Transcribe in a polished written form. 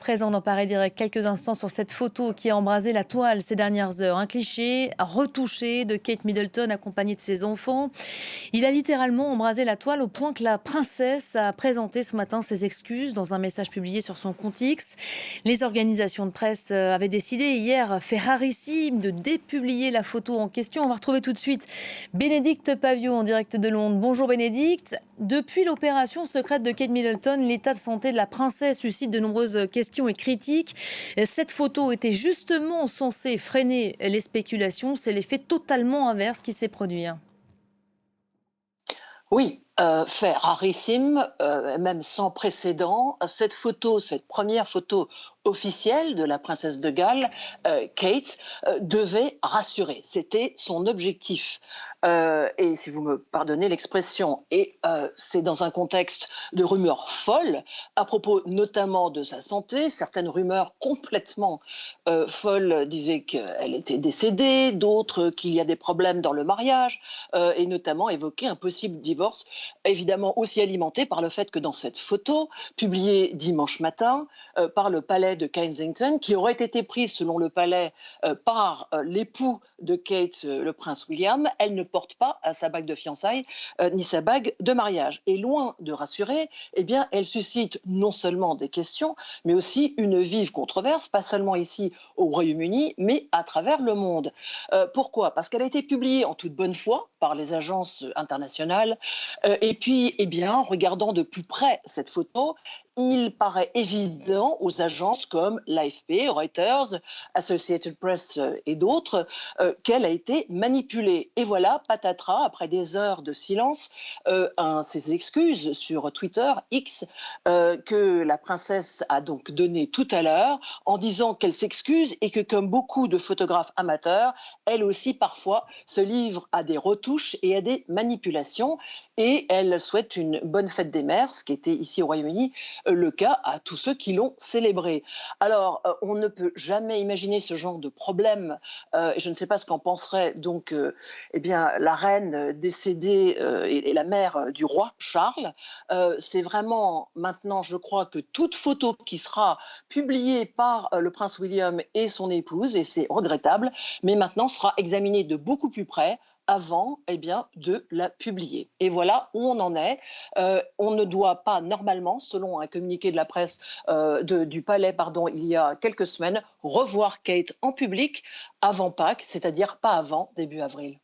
présent dans Paris Direct quelques instants sur cette photo qui a embrasé la toile ces dernières heures. Un cliché retouché de Kate Middleton accompagnée de ses enfants. Il a littéralement embrasé la toile au point que la princesse a présenté ce matin ses excuses dans un message publié sur son compte X. Les organisations de presse avaient décidé hier, fait rarissime, de dépublier la photo en question. On va retrouver tout de suite Bénédicte Pavio en direct de Londres. Bonjour Bénédicte. Depuis l'opération secrète de Kate Middleton, l'état de santé de la princesse suscite de nombreuses questions et critiques. Cette photo était justement censée freiner les spéculations. C'est l'effet totalement inverse qui s'est produit. Oui, fait rarissime, même sans précédent. Cette photo, cette première photo officielle de la princesse de Galles, Kate, devait rassurer. C'était son objectif. Et si vous me pardonnez l'expression, et c'est dans un contexte de rumeurs folles, à propos notamment de sa santé. Certaines rumeurs complètement folles disaient qu'elle était décédée, d'autres qu'il y a des problèmes dans le mariage, et notamment évoquaient un possible divorce, évidemment aussi alimenté par le fait que dans cette photo, publiée dimanche matin par le palais de Kensington, qui aurait été prise selon le palais par l'époux de Kate, le prince William, elle ne porte pas sa bague de fiançailles ni sa bague de mariage. Et loin de rassurer, eh bien, elle suscite non seulement des questions, mais aussi une vive controverse, pas seulement ici au Royaume-Uni, mais à travers le monde. Pourquoi? Parce qu'elle a été publiée en toute bonne foi par les agences internationales. Et puis, eh bien, en regardant de plus près cette photo, il paraît évident aux agences comme l'AFP, Reuters, Associated Press et d'autres qu'elle a été manipulée. Et voilà, patatras, après des heures de silence, ses excuses sur Twitter, X, que la princesse a donc donné tout à l'heure en disant qu'elle s'excuse et que comme beaucoup de photographes amateurs, elle aussi parfois se livre à des retouches et à des manipulations. Et elle souhaite une bonne fête des mères, ce qui était ici au Royaume-Uni le cas à tous ceux qui l'ont célébré. Alors, on ne peut jamais imaginer ce genre de problème. Je ne sais pas ce qu'en penserait donc eh bien, la reine décédée et la mère du roi Charles. C'est vraiment maintenant, je crois, que toute photo qui sera publiée par le prince William et son épouse, et c'est regrettable, mais maintenant sera examinée de beaucoup plus près avant eh bien, de la publier. Et voilà où on en est. On ne doit pas normalement, selon un communiqué de la presse du palais pardon, il y a quelques semaines, revoir Kate en public avant Pâques, c'est-à-dire pas avant début avril.